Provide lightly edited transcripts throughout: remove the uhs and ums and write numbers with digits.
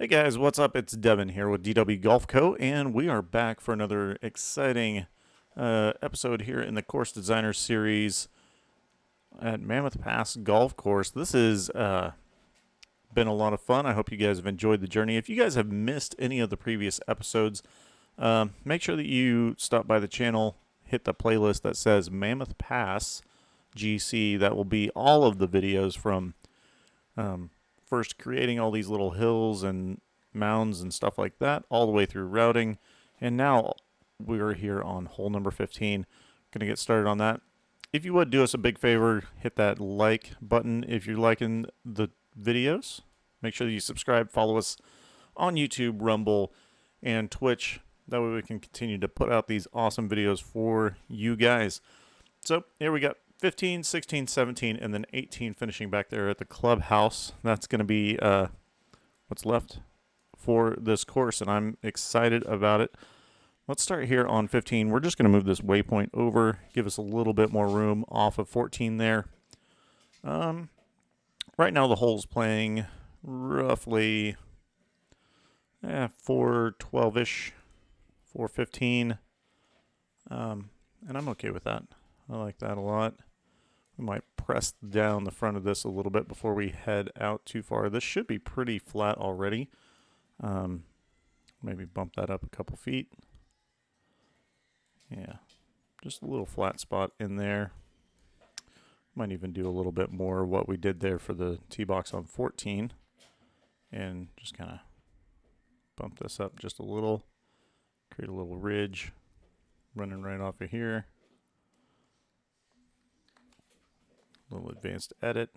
Hey guys, what's up? It's Devin here with DW Golf Co. And we are back for another exciting episode here in the Course Designer series at Mammoth Pass Golf Course. This has been a lot of fun. I hope you guys have enjoyed the journey. If you guys have missed any of the previous episodes, make sure that you stop by the channel, hit the playlist that says Mammoth Pass GC. That will be all of the videos from first creating all these little hills and mounds and stuff like that, all the way through routing. And now we're here on hole number 15. Going to get started on that. If you would do us a big favor, hit that like button if you're liking the videos. Make sure that you subscribe, follow us on YouTube, Rumble, and Twitch. That way we can continue to put out these awesome videos for you guys. So here we got 15, 16, 17, and then 18 finishing back there at the clubhouse. That's going to be what's left for this course, and I'm excited about it. Let's start here on 15. We're just going to move this waypoint over, give us a little bit more room off of 14 there. Right now the hole's playing roughly 412-ish, 415, and I'm okay with that. I like that a lot. We might press down the front of this a little bit before we head out too far. This should be pretty flat already. Maybe bump that up a couple feet. Yeah, just a little flat spot in there. Might even do a little bit more of what we did there for the tee box on 14. And just kind of bump this up just a little. Create a little ridge running right off of here. Little advanced edit.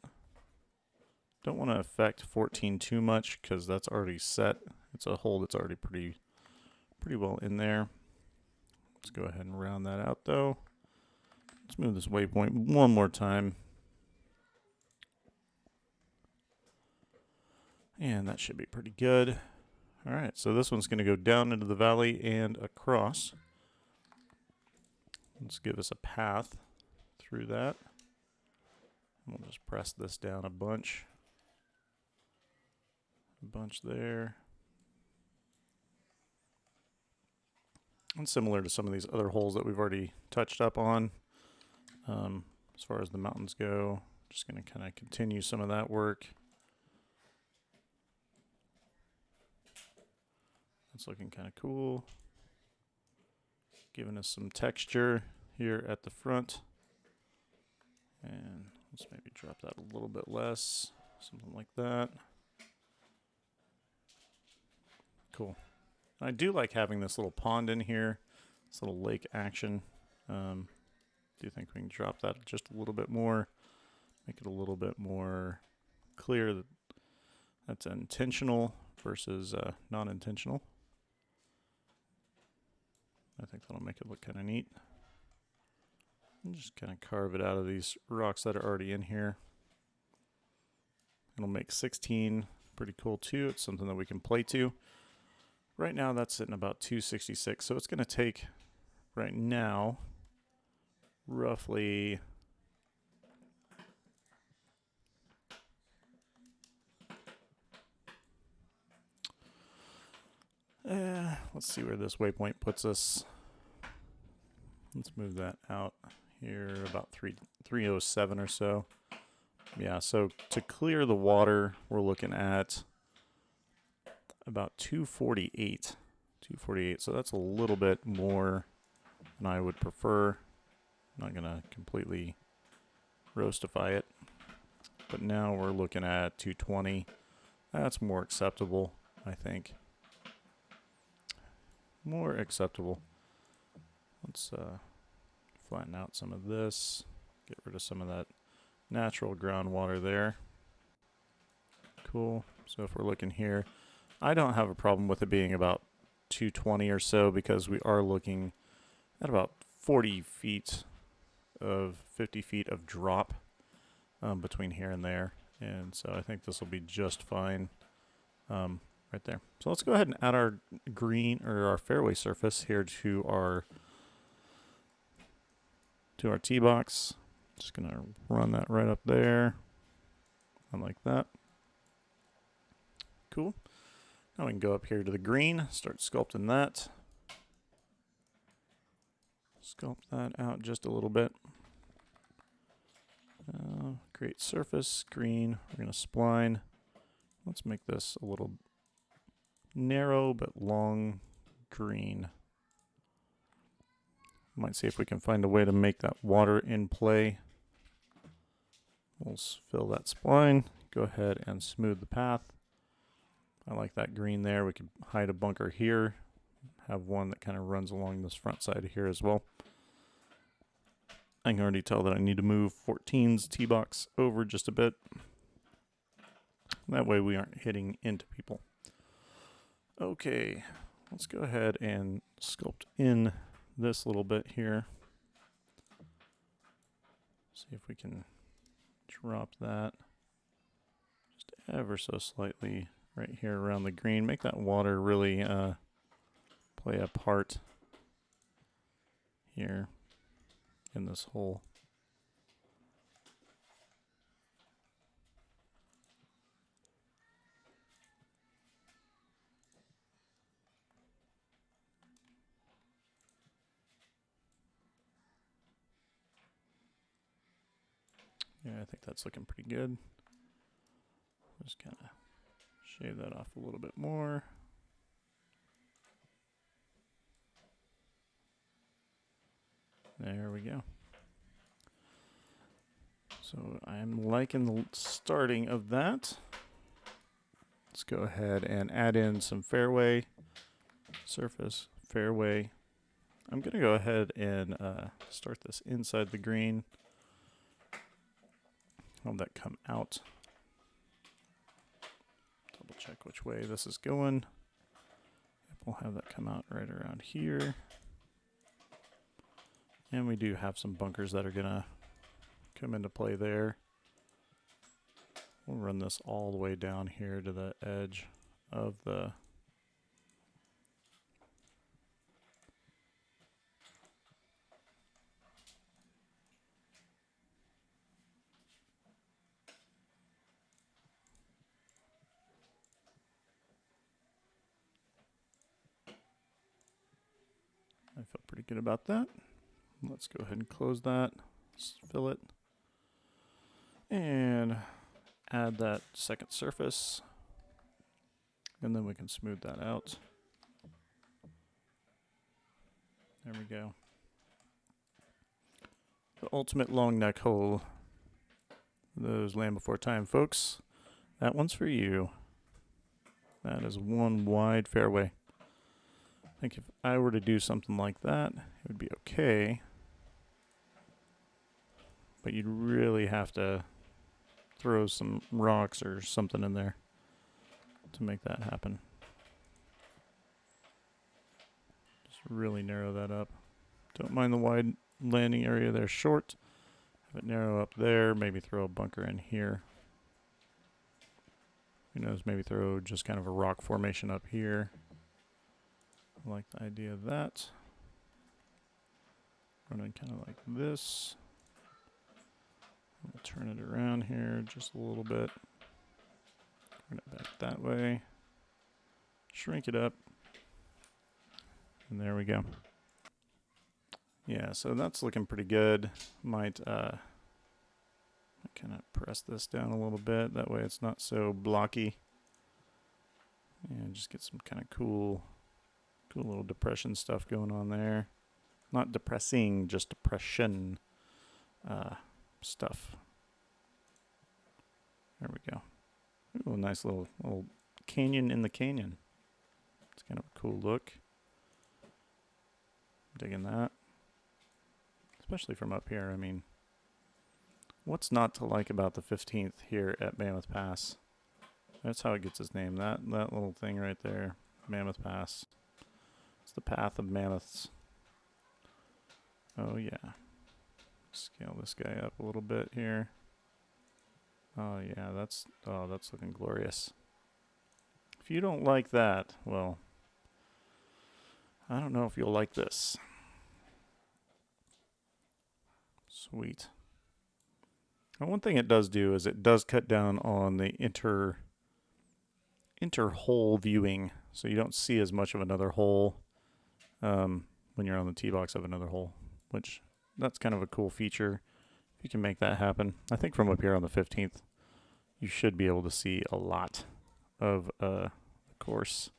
Don't want to affect 14 too much because that's already set. It's a hole that's already pretty well in there. Let's go ahead and round that out though. Let's move this waypoint one more time. And that should be pretty good. All right, so this one's going to go down into the valley and across. Let's give us a path through that. We'll just press this down a bunch. A bunch there. And similar to some of these other holes that we've already touched up on, as far as the mountains go, just going to kind of continue some of that work. That's looking kind of cool. Giving us some texture here at the front. And let's maybe drop that a little bit less, something like that. Cool. I do like having this little pond in here, this little lake action. Do think we can drop that just a little bit more, make it a little bit more clear that that's intentional versus non-intentional. I think that'll make it look kind of neat. And just kind of carve it out of these rocks that are already in here. It'll make 16 pretty cool too. It's something that we can play to. Right now that's sitting about 266, so it's going to take right now roughly let's see where this waypoint puts us. Let's move that out here about 307 or so. Yeah, so to clear the water, we're looking at about 248. 248, so that's a little bit more than I would prefer. I'm not going to completely roastify it. But now we're looking at 220. That's more acceptable, I think. More acceptable. Let's flatten out some of this. Get rid of some of that natural groundwater there. Cool. So if we're looking here, I don't have a problem with it being about 220 or so because we are looking at about 40 feet of 50 feet of drop between here and there. And so I think this will be just fine right there. So let's go ahead and add our green or our fairway surface here to our tee box. Just gonna run that right up there. I like that. Cool. Now we can go up here to the green, start sculpting that. Sculpt that out just a little bit. Create surface, green. We're going to spline. Let's make this a little narrow but long green. Might see if we can find a way to make that water in play. We'll fill that spline. Go ahead and smooth the path. I like that green there. We could hide a bunker here. Have one that kind of runs along this front side here as well. I can already tell that I need to move 14's tee box over just a bit. That way we aren't hitting into people. Okay, let's go ahead and sculpt in this little bit here. See if we can drop that just ever so slightly right here around the green. Make that water really play a part here in this hole. Yeah, I think that's looking pretty good. Just kind of shave that off a little bit more. There we go. So I'm liking the starting of that. Let's go ahead and add in some fairway, surface, fairway. I'm going to go ahead and start this inside the green. Have that come out. Double check which way this is going. We'll have that come out right around here. And we do have some bunkers that are going to come into play there. We'll run this all the way down here to the edge of the I feel pretty good about that. Let's go ahead and close that, fill it, and add that second surface, and then we can smooth that out. There we go. The ultimate long neck hole. Those Land Before Time folks, that one's for you. That is one wide fairway. I think if I were to do something like that, it would be okay. But you'd really have to throw some rocks or something in there to make that happen. Just really narrow that up. Don't mind the wide landing area there short. Have it narrow up there. Maybe throw a bunker in here. Who knows, maybe throw just kind of a rock formation up here. I like the idea of that. Running kind of like this. We'll turn it around here just a little bit. Turn it back that way. Shrink it up. And there we go. Yeah, so that's looking pretty good. Might kind of press this down a little bit. That way it's not so blocky. And just get some kind of cool little depression stuff going on there. Not depressing, just depression stuff. There we go. Ooh, nice little canyon in the canyon. It's kind of a cool look. Digging that. Especially from up here. I mean, what's not to like about the 15th here at Mammoth Pass? That's how it gets its name. That little thing right there. Mammoth Pass. It's the path of mammoths. Oh yeah. Scale this guy up a little bit here. Oh yeah, that's looking glorious. If you don't like that, well, I don't know if you'll like this. Sweet. Now, one thing it does do is it does cut down on the inter-hole viewing, so you don't see as much of another hole when you're on the tee box of another hole, which that's kind of a cool feature. If you can make that happen, I think from up here on the 15th, you should be able to see a lot of the course,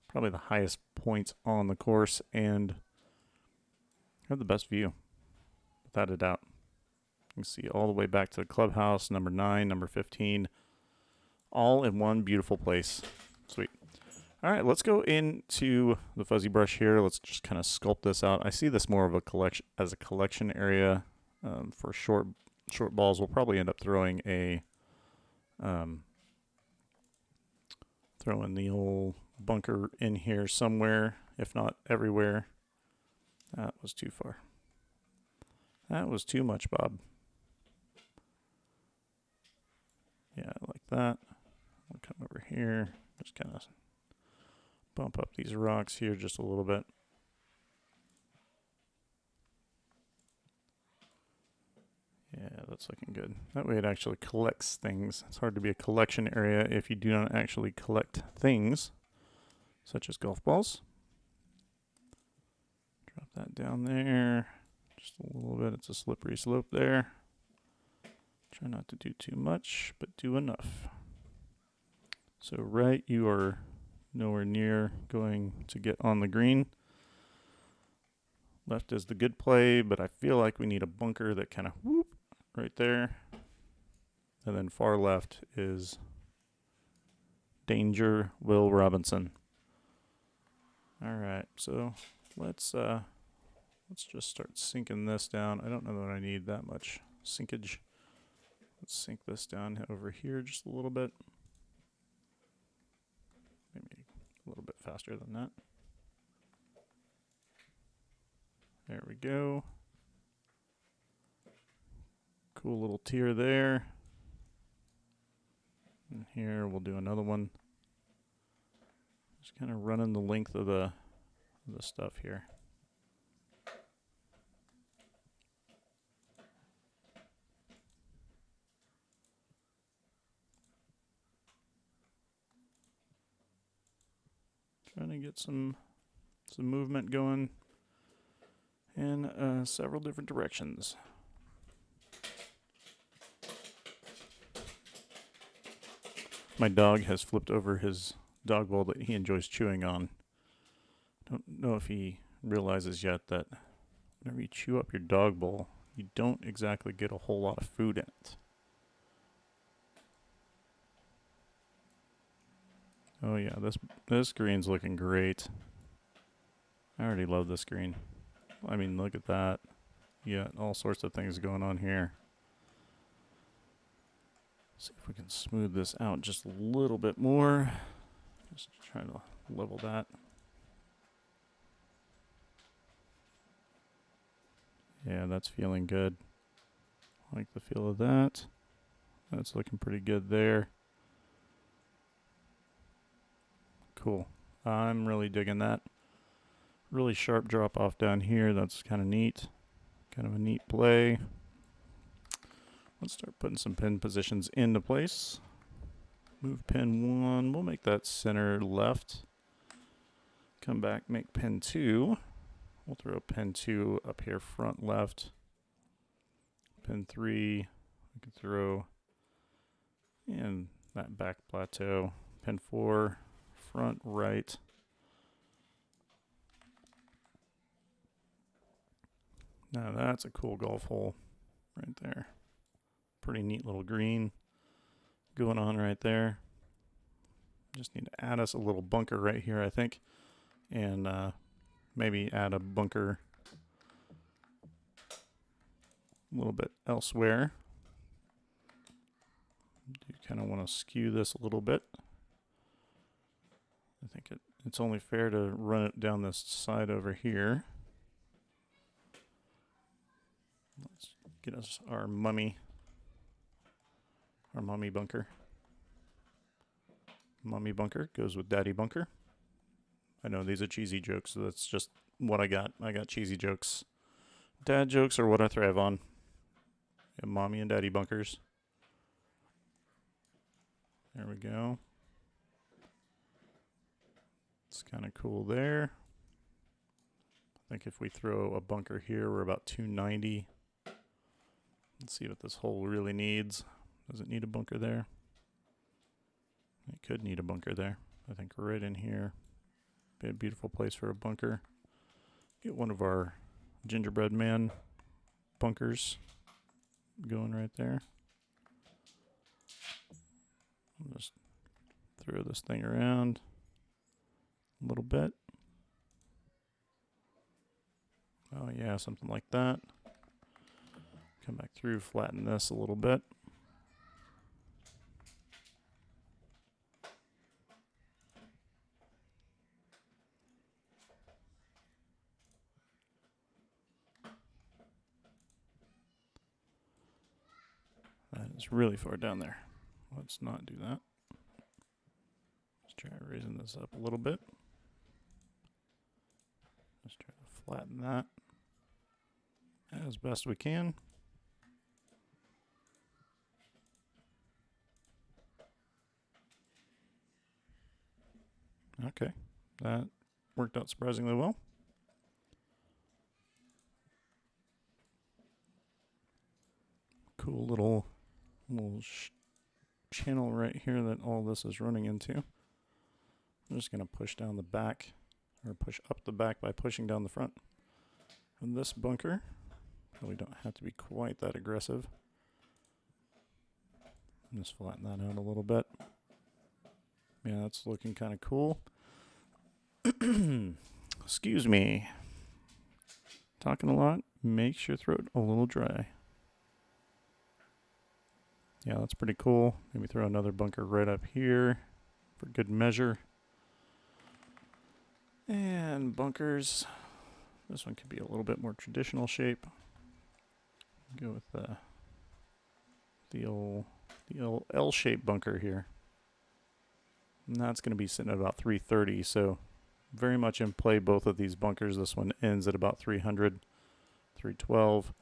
probably the highest points on the course, and have the best view, without a doubt. You can see all the way back to the clubhouse, number 9, number 15, all in one beautiful place. Sweet. All right, let's go into the fuzzy brush here. Let's just kind of sculpt this out. I see this more of a collection as a collection area for short balls. We'll probably end up throwing a throwing the old bunker in here somewhere, if not everywhere. That was too far. That was too much, Bob. Yeah, like that. We'll come over here, just kind of bump up these rocks here just a little bit. Yeah, that's looking good. That way it actually collects things. It's hard to be a collection area if you do not actually collect things, such as golf balls. Drop that down there just a little bit. It's a slippery slope there. Try not to do too much, but do enough. So right, you are nowhere near going to get on the green. Left is the good play, but I feel like we need a bunker that kind of whoop right there. And then far left is Danger Will Robinson. All right, so let's just start sinking this down. I don't know that I need that much sinkage. Let's sink this down over here just a little bit. Maybe a little bit faster than that. There we go. Cool little tier there. And here we'll do another one. Just kind of running the length of the stuff here. Trying to get some movement going in several different directions. My dog has flipped over his dog bowl that he enjoys chewing on. Don't know if he realizes yet that whenever you chew up your dog bowl, you don't exactly get a whole lot of food in it. Oh yeah, this green's looking great. I already love this green. I mean, look at that. You got all sorts of things going on here. See if we can smooth this out just a little bit more. Just try to level that. Yeah, that's feeling good. I like the feel of that. That's looking pretty good there. Cool. I'm really digging that. Really sharp drop off down here. That's kind of neat. Kind of a neat play. Let's start putting some pin positions into place. Move pin 1. We'll make that center left. Come back, make pin 2. We'll throw pin 2 up here front left. Pin 3. We can throw in that back plateau. Pin 4. Front right. Now that's a cool golf hole right there. Pretty neat little green going on right there. Just need to add us a little bunker right here, I think. And maybe add a bunker a little bit elsewhere. You kind of want to skew this a little bit. I think it's only fair to run it down this side over here. Let's get us our mummy bunker. Mummy bunker goes with daddy bunker. I know these are cheesy jokes, so that's just what I got. I got cheesy jokes. Dad jokes are what I thrive on. Yeah, mommy and daddy bunkers. There we go. That's kind of cool there. I think if we throw a bunker here, we're about 290. Let's see what this hole really needs. Does it need a bunker there? It could need a bunker there. I think right in here. Be a beautiful place for a bunker. Get one of our gingerbread man bunkers going right there. I'll just throw this thing around a little bit. Oh yeah, something like that. Come back through, flatten this a little bit. That is really far down there. Let's not do that. Let's try raising this up a little bit. Let's try to flatten that as best we can. Okay, that worked out surprisingly well. Cool little channel right here that all this is running into. I'm just going to push down the back, or push up the back by pushing down the front. And this bunker, we don't have to be quite that aggressive. Just flatten that out a little bit. Yeah, that's looking kind of cool. Excuse me. Talking a lot makes your throat a little dry. Yeah, that's pretty cool. Maybe throw another bunker right up here for good measure. And bunkers. This one could be a little bit more traditional shape. Go with the old L-shaped bunker here. And that's going to be sitting at about 330, so very much in play, both of these bunkers. This one ends at about 300, 312.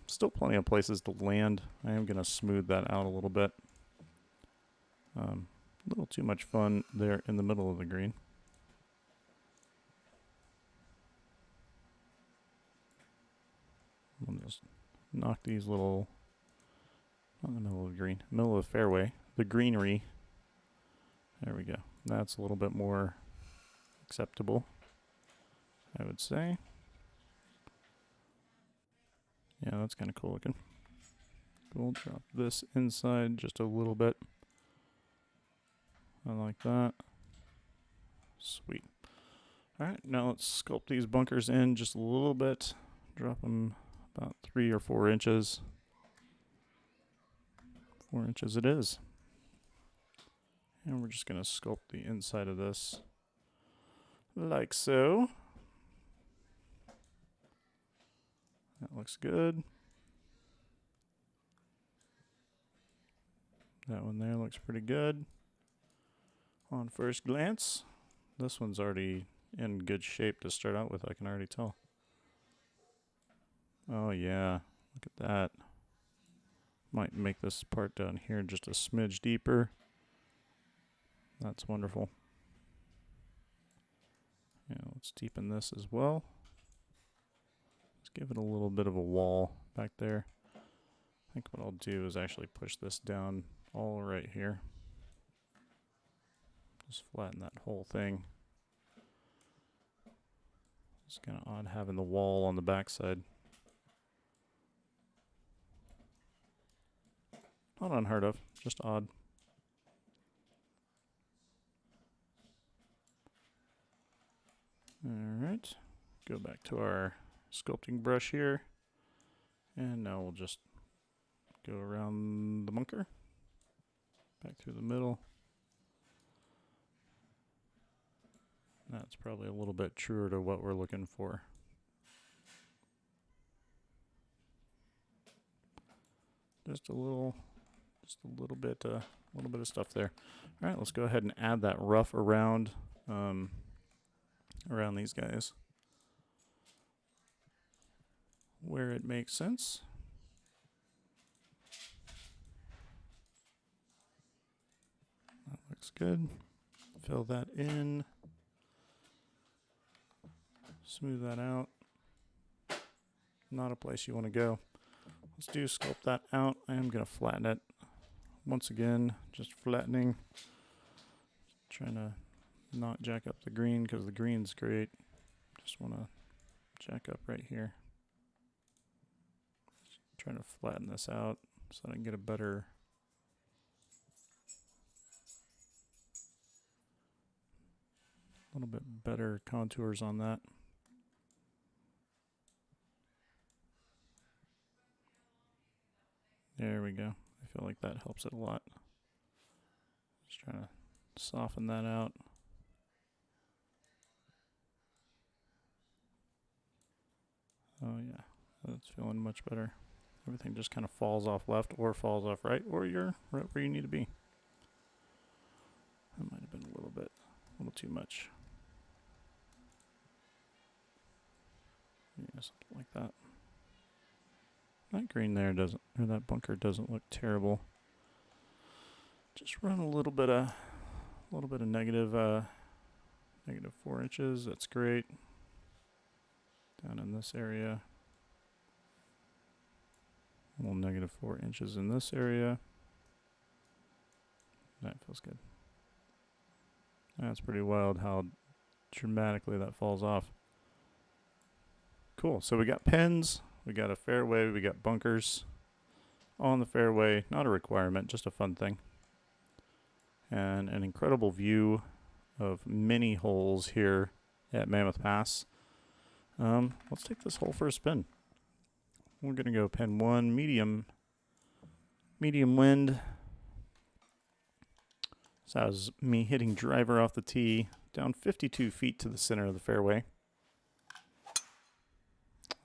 Still plenty of places to land. I am going to smooth that out a little bit. A little too much fun there in the middle of the green. We'll just knock these little, not in the middle of the green, middle of the fairway, the greenery. There we go. That's a little bit more acceptable, I would say. Yeah, that's kind of cool looking. We'll drop this inside just a little bit. I like that. Sweet. All right, now let's sculpt these bunkers in just a little bit. Drop them about 3 or 4 inches. 4 inches it is. And we're just going to sculpt the inside of this like so. That looks good. That one there looks pretty good on first glance. This one's already in good shape to start out with, I can already tell. Oh yeah, look at that. Might make this part down here just a smidge deeper. That's wonderful. Yeah, let's deepen this as well. Let's give it a little bit of a wall back there. I think what I'll do is actually push this down all right here. Just flatten that whole thing. It's kind of odd having the wall on the backside. Not unheard of, just odd. Alright, go back to our sculpting brush here. And now we'll just go around the bunker. Back through the middle. That's probably a little bit truer to what we're looking for. Just a little bit of stuff there. All right, let's go ahead and add that rough around these guys where it makes sense. That looks good. Fill that in. Smooth that out. Not a place you want to go. Let's sculpt that out. I am going to flatten it. Once again, just flattening. Trying to not jack up the green because the green's great. Just want to jack up right here. Trying to flatten this out so I can get a little bit better contours on that. There we go. I feel like that helps it a lot. Just trying to soften that out. Oh yeah, that's feeling much better. Everything just kind of falls off left or falls off right, or you're right where you need to be. That might have been a little too much. Yeah, something like that. That green there doesn't, or that bunker doesn't look terrible. Just run a little bit of negative 4 inches. That's great. Down in this area. A little negative 4 inches in this area. That feels good. That's pretty wild how dramatically that falls off. Cool. So we got pins, we got a fairway, we got bunkers on the fairway. Not a requirement, just a fun thing. And an incredible view of many holes here at Mammoth Pass. Let's take this hole for a spin. We're going to go pin 1, medium wind. So that was me hitting driver off the tee down 52 feet to the center of the fairway.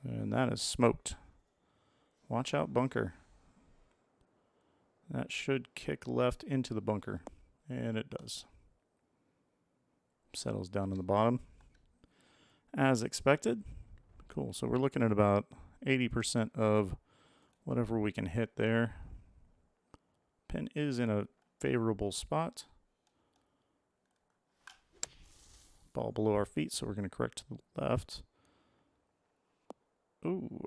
And that is smoked. Watch out, bunker. That should kick left into the bunker. And it does. Settles down in the bottom. As expected. Cool. So we're looking at about 80% of whatever we can hit there. Pin is in a favorable spot. Ball below our feet, so we're going to correct to the left. Ooh.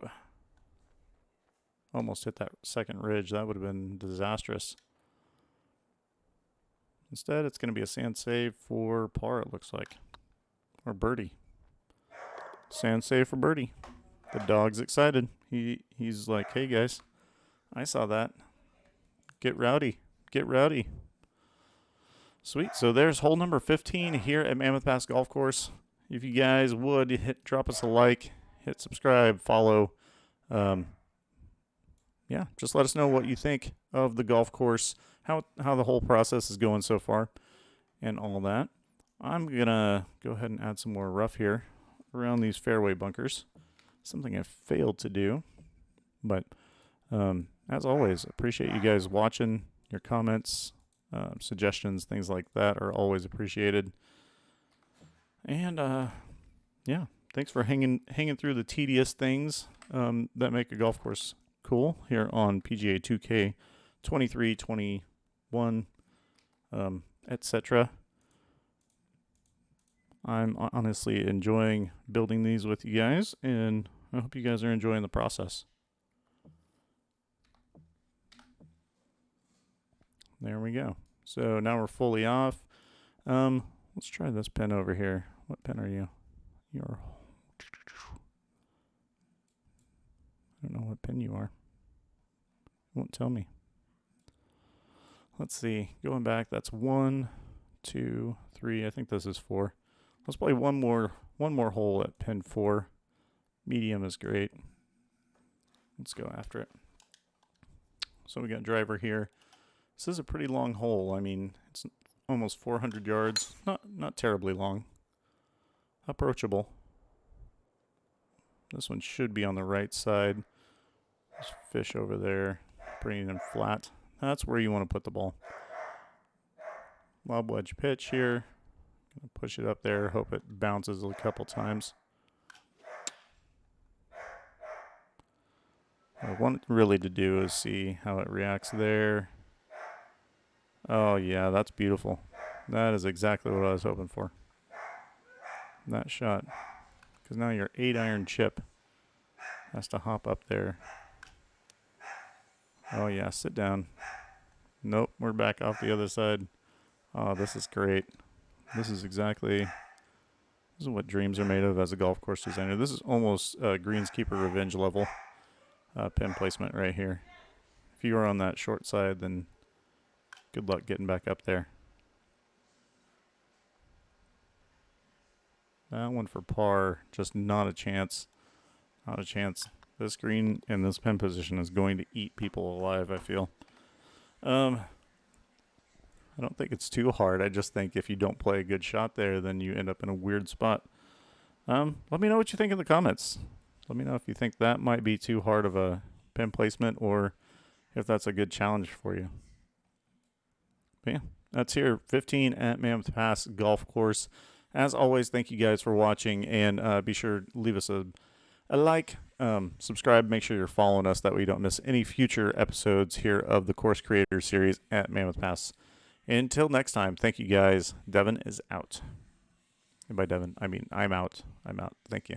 Almost hit that second ridge. That would have been disastrous. Instead, it's going to be a sand save for par, it looks like. Or birdie. Sand save for birdie. The dog's excited. He's like, hey guys, I saw that. Get rowdy. Get rowdy. Sweet. So there's hole number 15 here at Mammoth Pass Golf Course. If you guys would drop us a like, hit subscribe, follow. Yeah, just let us know what you think of the golf course, how the whole process is going so far, and all that. I'm gonna go ahead and add some more rough here around these fairway bunkers. Something I failed to do, but as always, appreciate you guys watching. Your comments, suggestions, things like that are always appreciated. And yeah, thanks for hanging through the tedious things that make a golf course cool here on PGA 2K 23, 21, etc. I'm honestly enjoying building these with you guys, and I hope you guys are enjoying the process. There we go. So now we're fully off. Let's try this pin over here. What pin are you? You're... I don't know what pin you are. It won't tell me. Let's see. Going back, that's 1, 2, 3. I think this is 4. Let's play one more hole at pin 4. Medium is great. Let's go after it. So we got driver here. This is a pretty long hole. I mean, it's almost 400 yards. Not terribly long. Approachable. This one should be on the right side. There's fish over there, bringing in flat. That's where you want to put the ball. Lob wedge pitch here. Gonna push it up there. Hope it bounces a couple times. What I want really to do is see how it reacts there. Oh yeah, that's beautiful. That is exactly what I was hoping for. That shot because now your 8-iron chip has to hop up there. Oh yeah, sit down. Nope, we're back off the other side. Oh, this is great. This is what dreams are made of as a golf course designer. This is almost greenskeeper revenge level pin placement right here. If you are on that short side, then good luck getting back up there. That one for par, just not a chance. Not a chance. This green in this pin position is going to eat people alive, I feel. I don't think it's too hard. I just think if you don't play a good shot there, then you end up in a weird spot. Let me know what you think in the comments. Let me know if you think that might be too hard of a pin placement or if that's a good challenge for you. But yeah, that's here. 15 at Mammoth Pass Golf Course. As always, thank you guys for watching, and be sure to leave us a like, subscribe, make sure you're following us, that way you don't miss any future episodes here of the Course Creator series at Mammoth Pass. Until next time, thank you guys. Devin is out. And by Devin, I mean I'm out. I'm out. Thank you.